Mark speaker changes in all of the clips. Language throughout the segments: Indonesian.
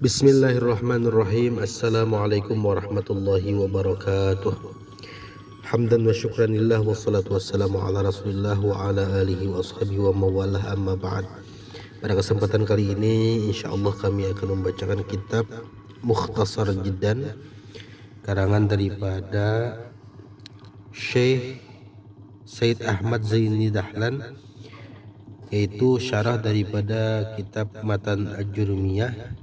Speaker 1: Bismillahirrahmanirrahim. Assalamualaikum warahmatullahi wabarakatuh. Hamdan wa syukranillah wassalatu wassalamu ala rasulillah wa ala alihi wa ashabihi wa mawalah amma ba'd. Pada kesempatan kali ini insyaallah kami akan membacakan kitab Mukhtasar Jiddan karangan daripada Syekh Said Ahmad Zaini Dahlan, yaitu syarah daripada kitab Matan Ajurumiyah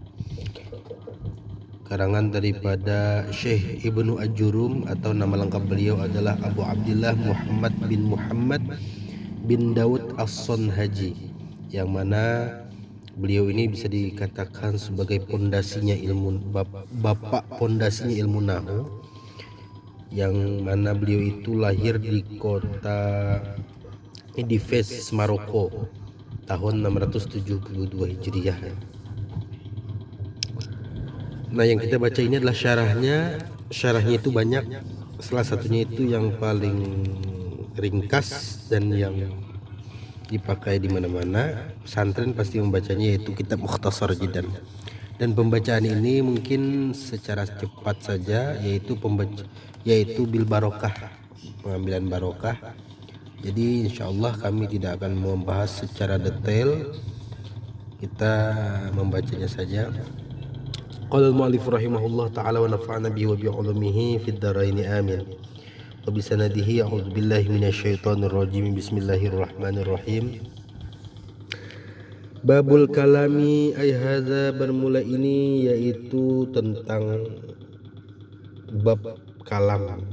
Speaker 1: karangan daripada Syekh Ibnu Ajurum, atau nama lengkap beliau adalah Abu Abdillah Muhammad bin Daud As-Sonhaji, yang mana beliau ini bisa dikatakan sebagai pondasinya ilmu, bapak pondasinya ilmu nahwu, yang mana beliau itu lahir di kota di Fez, Maroko tahun 672 Hijriah. Nah, yang kita baca ini adalah syarahnya. Syarahnya itu banyak, salah satunya itu yang paling ringkas dan yang dipakai di mana-mana. Pesantren pasti membacanya, yaitu kitab Mukhtasar Jiddan. Dan pembacaan ini mungkin secara cepat saja, yaitu bil barokah, pengambilan barokah. Jadi insyaallah kami tidak akan membahas secara detail, kita membacanya saja. Qala al-mu'allif rahimahullah ta'ala wa nafa'ana bihi wa bi'ulumihi fid dharaini amin. Wa bisanadihi a'udzu billahi minasyaitonir rajim. Bismillahirrahmanirrahim. Babul kalami, ay hadza, bermula ini yaitu tentang bab kalam.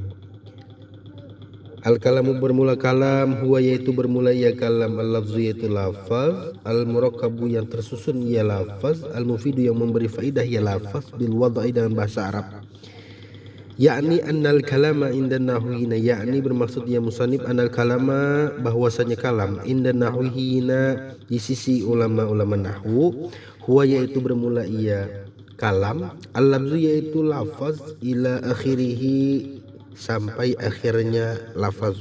Speaker 1: Al-kalamu, bermula kalam, huwa yaitu bermula ia kalam, al-lafzu yaitu lafaz, al-murakkabu yang tersusun ia lafaz, al-mufidu yang memberi faidah ia lafaz, bil wadai dalam bahasa Arab. Yakni annal kalama inda nahwihina, yakni bermaksud ya musannif, annal kalama bahwasanya kalam, inda nahwihina di sisi ulama-ulama nahwu, huwa yaitu bermula ia kalam, al-lafzu yaitu lafaz, ila akhirihi sampai akhirnya lafaz,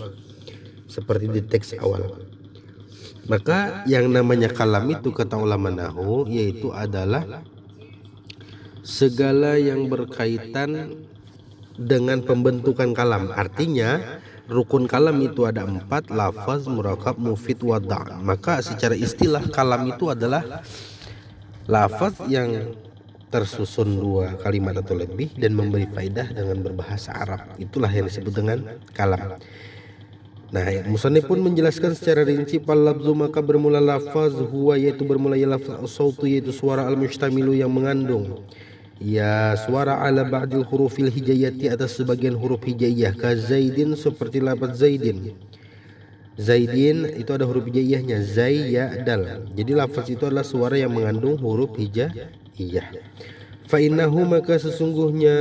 Speaker 1: seperti di teks awal. Maka yang namanya kalam itu kata ulama nahwu yaitu adalah segala yang berkaitan dengan pembentukan kalam. Artinya rukun kalam itu ada 4: lafaz, murakkab, mufid, wada'. Maka secara istilah kalam itu adalah lafaz yang tersusun 2 kalimat atau lebih dan memberi faidah dengan berbahasa Arab. Itulah yang disebut dengan kalam. Nah, musannif pun menjelaskan secara rinci, al-lafzu maka bermula lafaz, huwa yaitu bermula ya lafaz, as-sautu yaitu suara, al-mustamilu yang mengandung ya suara, ala ba'dil hurufil hijaiyati atas sebagian huruf hijaiyah, ka zaidin seperti lafaz zaidin. Zaidin itu ada huruf hijaiyahnya, zai, ya, dal. Jadi lafaz itu adalah suara yang mengandung huruf hijaiyah. Fa innahu, maka sesungguhnya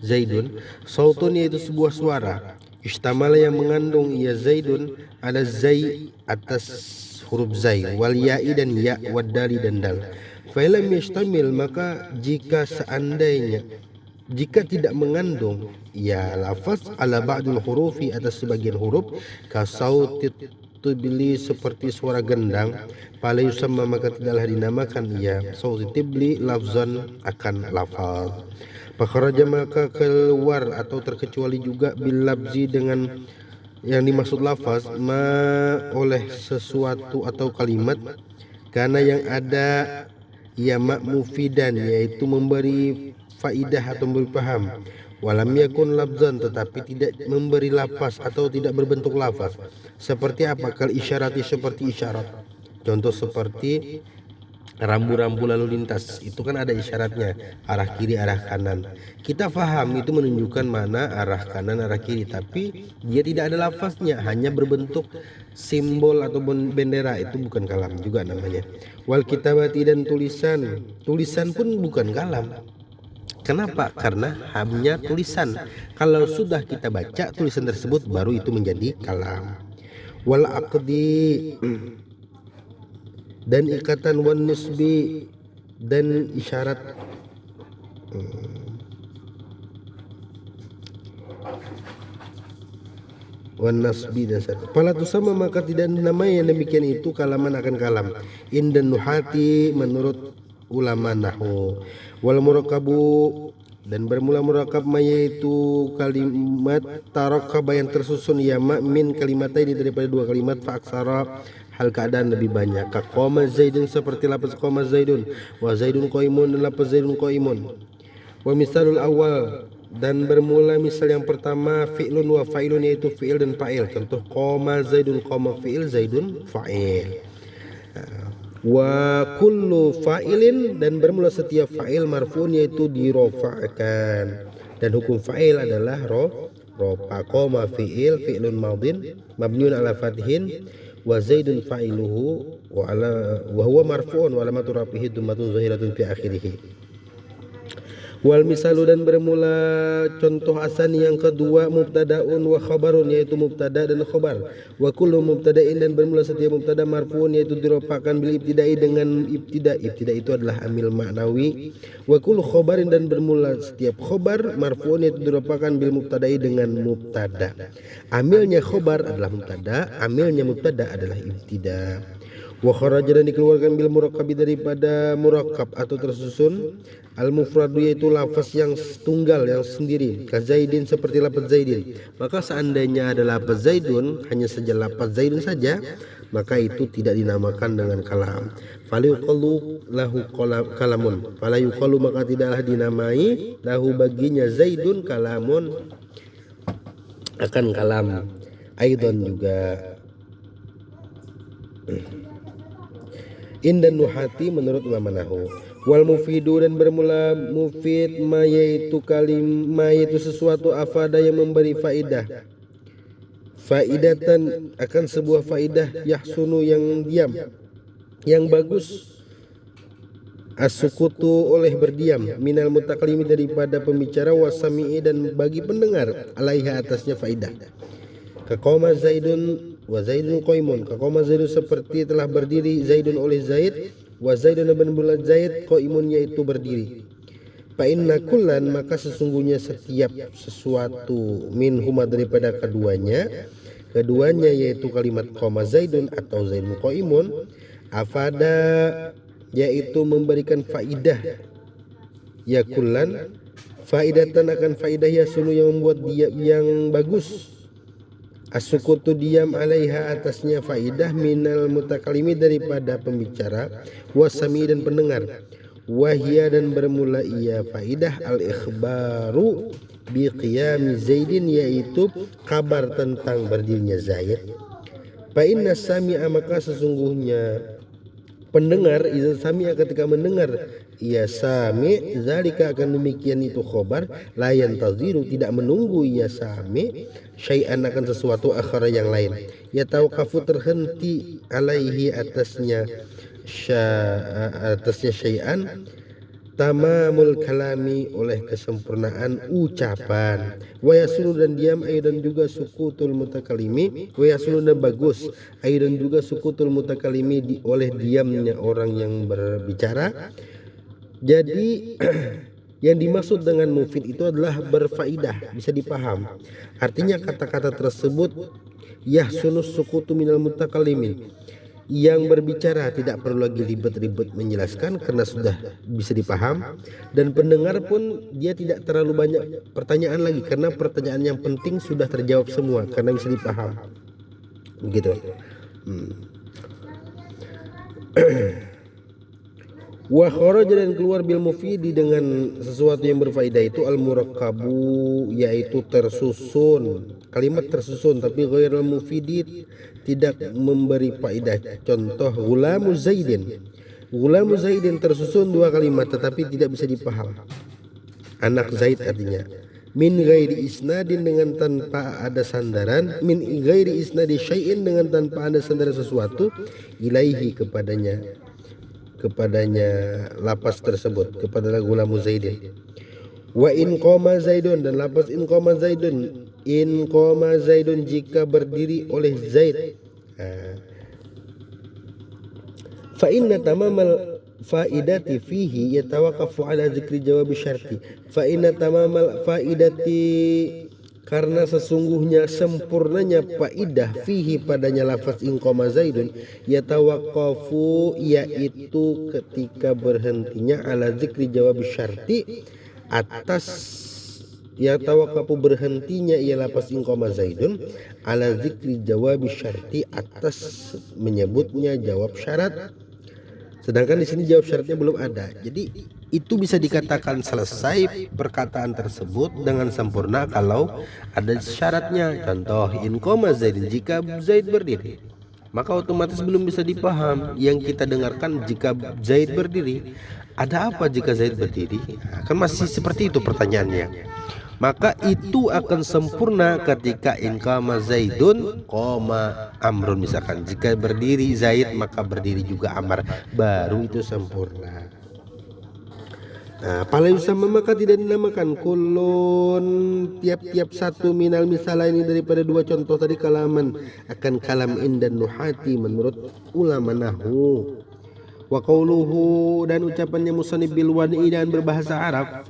Speaker 1: Zaidun sautun yaitu sebuah suara, istamala yang mengandung ya Zaidun ada zai atas huruf zai, wal ya'i dan ya, wad dali dan dal. Fa lam yastamil, maka jika tidak mengandung ya lafaz, ala ba'dul hurufi atas sebagian huruf, ka sautit tibli seperti suara gendang, fala yusamma maka tidaklah dinamakan ya sautit tibli lafzan akan lafaz. Fakharaja maka keluar atau terkecuali juga bil labzi dengan yang dimaksud lafaz, ma oleh sesuatu atau kalimat, karena yang ada ya mufidan yaitu memberi faidah atau memberi paham, walam yakun labzan tetapi tidak memberi lafaz atau tidak berbentuk lafaz. Seperti apa? Kal isyarati, seperti isyarat. Contoh seperti rambu-rambu lalu lintas, itu kan ada isyaratnya, arah kiri, arah kanan. Kita faham itu menunjukkan mana arah kanan, arah kiri, tapi dia tidak ada lafaznya, hanya berbentuk simbol atau bendera. Itu bukan kalam juga namanya. Wal kitabati, dan tulisan pun bukan kalam. Kenapa? Karena hanya tulisan. Kalau sudah kita baca tulisan tersebut, baru itu menjadi kalam. Wal aqdi, dan ikatan, wan nisbi, dan isyarat. wan nasbi dan sarf. Fala tusamma maka tidak dinamai yang demikian itu kalaman akan kalam. Indan nuhati menurut ulama nahwu. Wal murakabu dan bermula murakab yaitu kalimat tarakaba yang tersusun ya min kalimatain daripada dua kalimat fa aksara hal keadaan lebih banyak. Ka qoma zaidun seperti lafaz qoma zaidun wa zaidun qaimun dan lafaz zaidun qaimun. Wa misalul awal dan bermula misal yang pertama fi'lun wa fa'ilun yaitu fi'il dan fa'il. Contoh qoma zaidun qoma fi'il zaidun fa'il. Wa kullu fa'ilin dan bermula setiap fa'il marfu'un yaitu dirofa'kan dan hukum fa'il adalah rofa. Qoma fi'il fi'lun madin mabniun ala fathin wa zaidun fa'iluhu wa huwa marfu'un wa alamatu rafihi dhammatun zahiratun fi akhirih. Wal misalu dan bermula contoh asani yang kedua mubtadaun wa khabarun yaitu mubtada dan khabar. Wa kullu mubtada'in dan bermula setiap mubtada marfu'un yaitu dirofakan bil ibtida'i dengan ibtida'. Ibtida' itu adalah amil maknawi. Wa kullu khabarin dan bermula setiap khabar marfu'un yaitu dirofakan bil mubtada'i dengan mubtada. Amilnya khabar adalah mubtada, amilnya mubtada adalah ibtida'. Wa kharaja dan dikeluarkan bil murakabi daripada murakab atau tersusun al mufradu yaitu lafaz yang tunggal yang sendiri ka zaidin seperti lafaz zaidin. Maka seandainya ada lafaz zaidun hanya saja lafaz zaidun saja maka itu tidak dinamakan dengan kalam. Fala yuqallu lahu kalamun, fala yuqallu maka tidaklah dinamai lahu baginya zaidun kalamun akan kalam. Aidan juga indan nuhati menurut ulama nahwu. Wal mufidu dan bermula mufid ma yaitu kalimah yaitu sesuatu afada yang memberi faidah. Faidatan akan sebuah faidah yahsunu yang diam yang bagus. As-sukutu oleh berdiam minal mutakallimi daripada pembicara wasami'i dan bagi pendengar alaiha atasnya faidah. Kaqama zaidun wa zaidun qaimun. Kaqama zaidun seperti telah berdiri zaidun oleh zaid wa zaidun bermula zaid qaimun yaitu berdiri. Fa inna kullan maka sesungguhnya setiap sesuatu minhuma daripada keduanya yaitu kalimat qama zaidun atau zaidun qaimun afada yaitu memberikan faidah ya kullan faidatan akan faidah ya sunu yang membuat dia yang bagus. As-sukutu diam alaiha atasnya faidah minal mutakallimi daripada pembicara wasami dan pendengar. Wahia dan bermula ia faidah al-ikhbaru bi qiyami zaidin yaitu kabar tentang berdirinya Zaid. Fa inna sami'a maka sesungguhnya pendengar iza sami'a ketika mendengar ia sami zalika akan demikian itu khobar la yantaziru tidak menunggu ia sami syai'an akan sesuatu akhara yang lain ya tauqafu terhenti alaihi atasnya syai'an tamamul kalami oleh kesempurnaan ucapan wa yasunu dan diam aidan juga sukutul mutakalimi wa yasunu dan bagus aidan juga sukutul mutakalimi oleh diamnya orang yang berbicara. Jadi yang dimaksud dengan mufid itu adalah berfaidah, bisa dipaham. Artinya kata-kata tersebut yahsunus sukutu minal mutakallimi. Yang berbicara tidak perlu lagi ribet-ribet menjelaskan karena sudah bisa dipaham, dan pendengar pun dia tidak terlalu banyak pertanyaan lagi karena pertanyaan yang penting sudah terjawab semua karena bisa dipaham. Begitu. Wa kharaja dan keluar bil mufidi dengan sesuatu yang berfaedah itu al murakkabu yaitu tersusun, kalimat tersusun tapi ghairul mufidi tidak memberi faedah. Contoh gulamu zaidin. Gulamu zaidin tersusun dua kalimat tetapi tidak bisa dipaham. Anak Zaid artinya. Min ghairi isnadin dengan tanpa ada sandaran, min ghairi isnadi syai'in dengan tanpa ada sandaran sesuatu ilaihi kepadanya lapas tersebut kepada gulamu zaidin. Wa in qama zaidun dan lapas in qama zaidun jika berdiri oleh Zaid. Fa inna tamamal faidati fihi yatawaqqafu ala zikri jawab syarti. Fa inna tamamal faidati karena sesungguhnya sempurnanya faidah fihi padanya lafaz in qama zaidun yatawaqqafu, yaitu ketika berhentinya ala zikri jawab syarti, atas yatawaqqafu berhentinya ia lafaz in qama zaidun ala zikri jawab syarti, atas menyebutnya jawab syarat. Sedangkan di sini jawab syaratnya belum ada. Jadi itu bisa dikatakan selesai perkataan tersebut dengan sempurna kalau ada syaratnya. Contoh in qama Zaidin, jika Zaid berdiri, maka otomatis belum bisa dipaham yang kita dengarkan jika Zaid berdiri. Ada apa jika Zaid berdiri? Nah, kan masih seperti itu pertanyaannya. Maka itu akan sempurna ketika in qama Zaidun qama Amrun, misalkan jika berdiri Zaid maka berdiri juga Amr, baru itu sempurna. Nah, pala yusama maka tidak dinamakan kulun tiap-tiap satu minal misalah ini daripada dua contoh tadi kalaman akan kalam indan nuhati menurut ulama nahwu. Wa qauluhu, dan ucapannya musannif bil wad'i dan berbahasa Arab,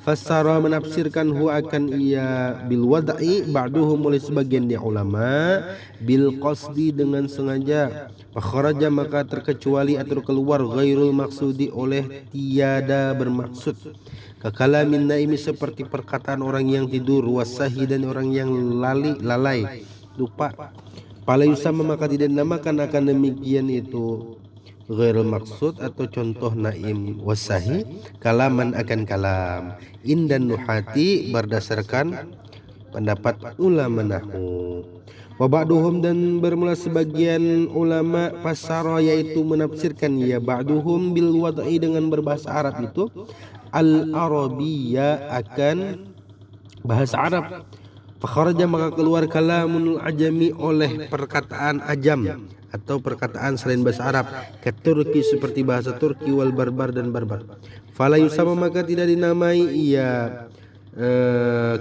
Speaker 1: fassara menafsirkan hu akan ia bil wad'i ba'duhum oleh sebagian di ulama bil qasdi dengan sengaja, fakharaja maka terkecuali atau keluar ghairul maksudi oleh tiada bermaksud, kakalamin naimi seperti perkataan orang yang tidur, wasahi dan orang yang lalai lupa. Pala yusama maka tidak dinamakan akan demikian itu ghairul maksud atau contoh naim wasahi kalaman akan kalam indan nuhati berdasarkan pendapat ulama nahwu. Wa ba'duhum, dan bermula sebagian ulama fasara yaitu menafsirkan ya ba'duhum bil wad'i dengan berbahasa Arab itu al arabiyya akan bahasa Arab, fakharaja maka keluar kalamun ajami oleh perkataan ajam atau perkataan selain bahasa Arab, keturki seperti bahasa Turki, wal barbar dan barbar. Fala yusama maka tidak dinamai ia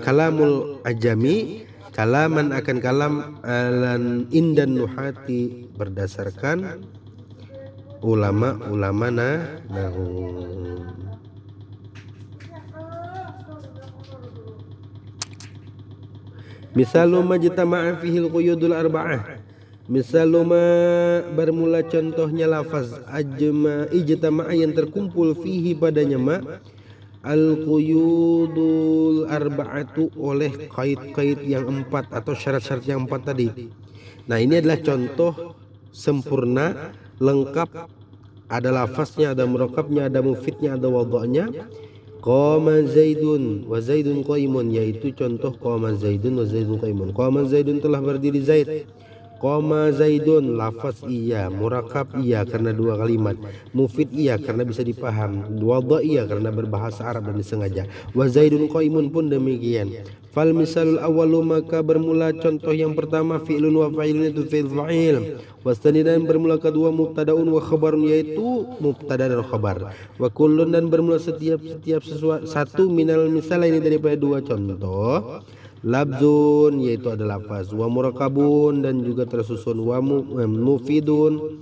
Speaker 1: kalamul ajami kalaman akan kalam alan indan nuhati berdasarkan ulama nahwu. Misalu majtama'a fihi al-quyudul arba'ah, misalu ma bermula contohnya lafaz ijtama'a yang terkumpul fihi padanya ma al-quyudul arba'atu oleh kait-kait yang empat atau syarat-syarat yang empat tadi. Nah, ini adalah contoh sempurna lengkap, ada lafaznya, ada murakabnya, ada mufidnya, ada wadha'nya. Qama Zaidun wa Zaidun qaimun, yaitu contoh qama Zaidun wa Zaidun qaimun. Qama Zaidun telah berdiri Zaid. Qama Zaidun lafaz iya, murakab iya karena dua kalimat, mufid iya karena bisa dipaham, wadha iya karena berbahasa Arab dan disengaja. Wa Zaidun qaimun pun demikian. Fal misalul awwalu maka bermula contoh yang pertama fi'lun wa fa'ilun itu fi'il fa'il. Wasani dan bermula kedua mubtadaun wa khabarun yaitu mubtada dan khabar. Wa kullun dan bermula setiap satu minal misal ini daripada dua contoh. Labzun yaitu ada lafaz, wa murakabun dan juga tersusun, wa mufidun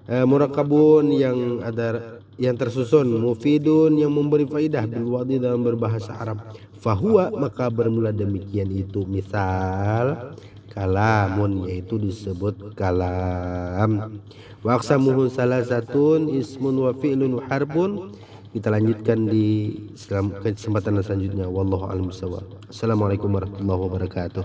Speaker 1: murakabun yang ada yang tersusun, mufidun yang memberi faidah bil wadhi dalam berbahasa Arab. Fahuwa maka bermula demikian itu misal kalamun yaitu disebut kalam. Wa aqsamuhu salasatun ismun wa fi'lun wa harbun. Kita lanjutkan di kesempatan selanjutnya. Wallahu a'lam bishawab. Assalamualaikum warahmatullahi wabarakatuh.